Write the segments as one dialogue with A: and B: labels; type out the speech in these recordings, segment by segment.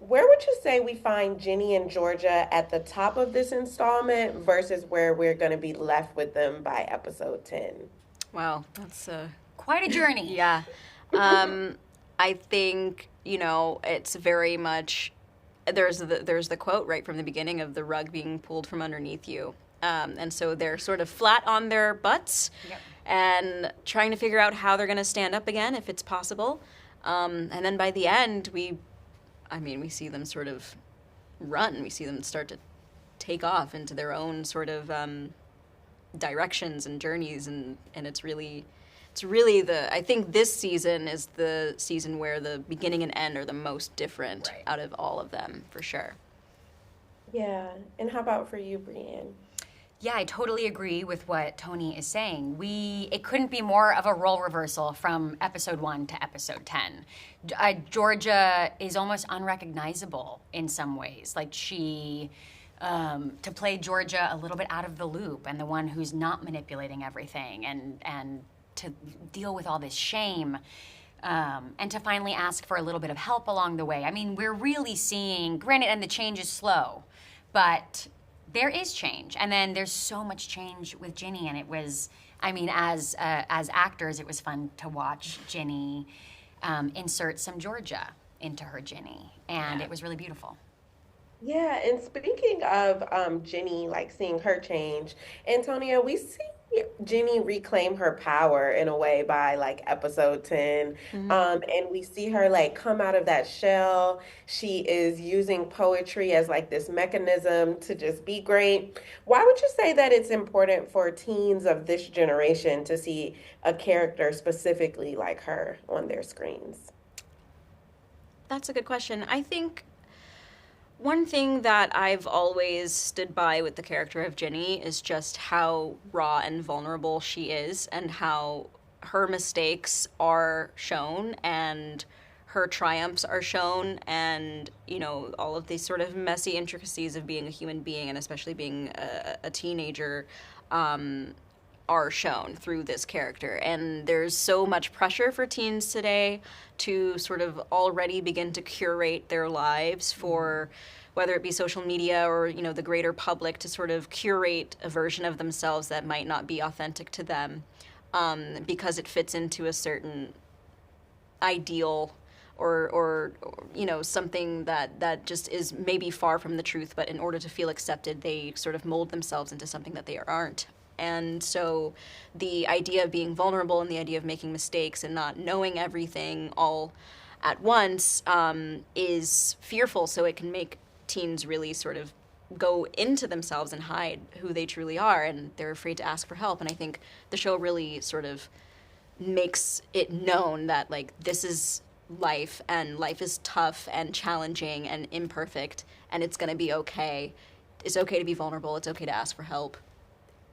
A: where would you say we find Ginny and Georgia at the top of this installment versus where we're going to be left with them by episode 10?
B: Wow, that's
C: quite a journey.
B: Yeah. I think, it's very much, there's the quote right from the beginning of the rug being pulled from underneath you. And so they're sort of flat on their butts and trying to figure out how they're going to stand up again, if it's possible. And then by the end, we see them sort of run. We see them start to take off into their own sort of directions and journeys, and it's really I think this season is the season where the beginning and end are the most different out of all of them, for sure.
A: Yeah. And how about for you, Brienne?
C: Yeah, I totally agree with what Tony is saying. It couldn't be more of a role reversal from episode 1 to episode 10. Georgia is almost unrecognizable in some ways. Like to play Georgia a little bit out of the loop and the one who's not manipulating everything and to deal with all this shame and to finally ask for a little bit of help along the way. I mean, we're really seeing, granted, and the change is slow, but there is change. And then there's so much change with Ginny, and it was, as actors, it was fun to watch Ginny insert some Georgia into her Ginny, and it was really beautiful.
A: Yeah, and speaking of Ginny, like seeing her change, Antonia, we see Ginny reclaim her power in a way by like episode 10. And we see her like come out of that shell. She is using poetry as like this mechanism to just be great. Why would you say that it's important for teens of this generation to see a character specifically like her on their screens?
B: That's a good question. I think one thing that I've always stood by with the character of Ginny is just how raw and vulnerable she is, and how her mistakes are shown and her triumphs are shown, and all of these sort of messy intricacies of being a human being, and especially being a teenager, are shown through this character. And there's so much pressure for teens today to sort of already begin to curate their lives for whether it be social media or, the greater public, to sort of curate a version of themselves that might not be authentic to them, because it fits into a certain ideal or something that just is maybe far from the truth, but in order to feel accepted, they sort of mold themselves into something that they aren't. And so the idea of being vulnerable and the idea of making mistakes and not knowing everything all at once is fearful, so it can make teens really sort of go into themselves and hide who they truly are, and they're afraid to ask for help. And I think the show really sort of makes it known that, like, this is life, and life is tough and challenging and imperfect, and it's going to be okay. It's okay to be vulnerable. It's okay to ask for help.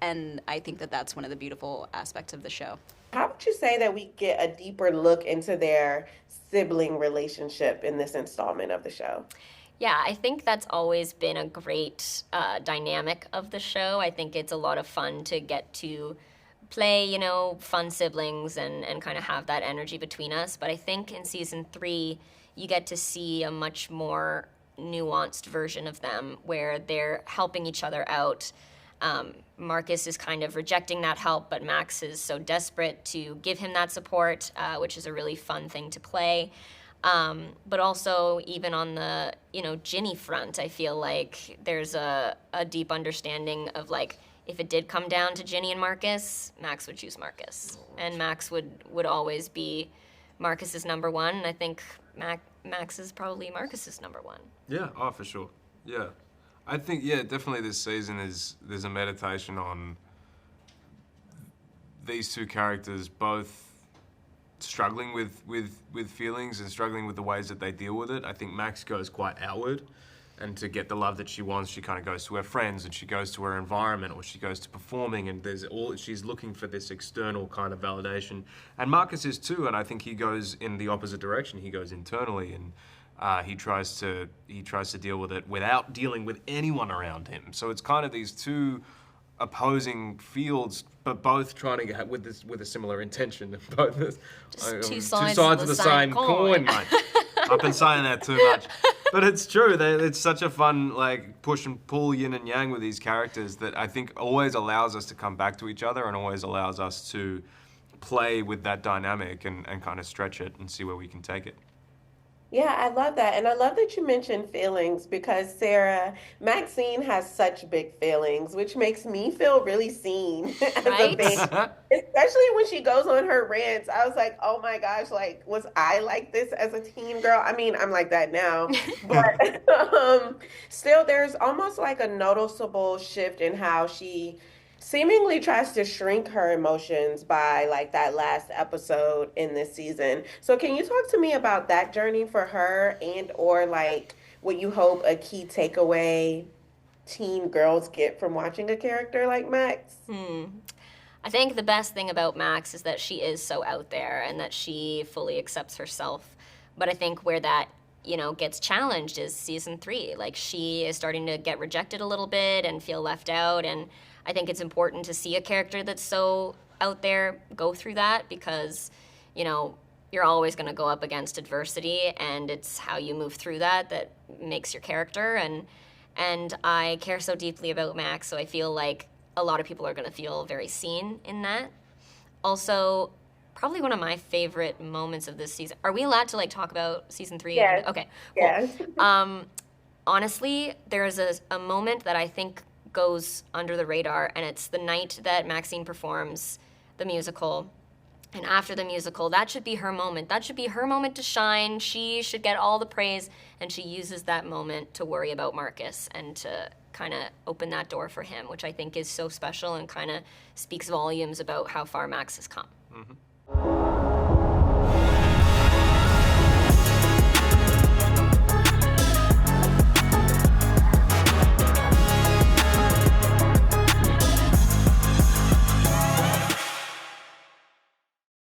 B: And I think that that's one of the beautiful aspects of the show.
A: How would you say that we get a deeper look into their sibling relationship in this installment of the show?
D: Yeah, I think that's always been a great dynamic of the show. I think it's a lot of fun to get to play, fun siblings and kind of have that energy between us. But I think in season 3, you get to see a much more nuanced version of them where they're helping each other out. Marcus is kind of rejecting that help, but Max is so desperate to give him that support, which is a really fun thing to play. But also, even on the, Ginny front, I feel like there's a deep understanding of, like, if it did come down to Ginny and Marcus, Max would choose Marcus. And Max would always be Marcus's number one. And I think Max is probably Marcus's number one.
E: Yeah, for sure. Yeah. I think, definitely this season there's a meditation on these two characters both struggling with feelings and struggling with the ways that they deal with it. I think Max goes quite outward, and to get the love that she wants, she kind of goes to her friends, and she goes to her environment, or she goes to performing, and she's looking for this external kind of validation. And Marcus is too, and I think he goes in the opposite direction. He goes internally, and he tries to deal with it without dealing with anyone around him. So it's kind of these two opposing fields, but both trying to get with a similar intention. Both
D: two sides
E: of the same coin, mate. I've been saying that too much. But it's true. It's such a fun, like, push and pull yin and yang with these characters that I think always allows us to come back to each other and always allows us to play with that dynamic and kind of stretch it and see where we can take it.
A: Yeah, I love that. And I love that you mentioned feelings because Sarah, Maxine has such big feelings, which makes me feel really seen as a
D: Right?
A: fan. Especially when she goes on her rants. I was like, oh my gosh, like, was I like this as a teen girl? I mean, I'm like that now. But still, there's almost like a noticeable shift in how she seemingly tries to shrink her emotions by like that last episode in this season. So can you talk to me about that journey for her and or like what you hope a key takeaway teen girls get from watching a character like Max?
D: I think the best thing about Max is that she is so out there and that she fully accepts herself. But I think where that, gets challenged is season 3. Like, she is starting to get rejected a little bit and feel left out. And I think it's important to see a character that's so out there go through that because, you're always going to go up against adversity, and it's how you move through that makes your character. And I care so deeply about Max, so I feel like a lot of people are going to feel very seen in that. Also, probably one of my favorite moments of this season. Are we allowed to talk about season 3?
A: Yes.
D: Okay, cool.
A: Yes.
D: Honestly, there's a moment that I think goes under the radar, and it's the night that Maxine performs the musical. And after the musical, that should be her moment. That should be her moment to shine. She should get all the praise, and she uses that moment to worry about Marcus and to kind of open that door for him, which I think is so special and kind of speaks volumes about how far Max has come.
E: Mm-hmm.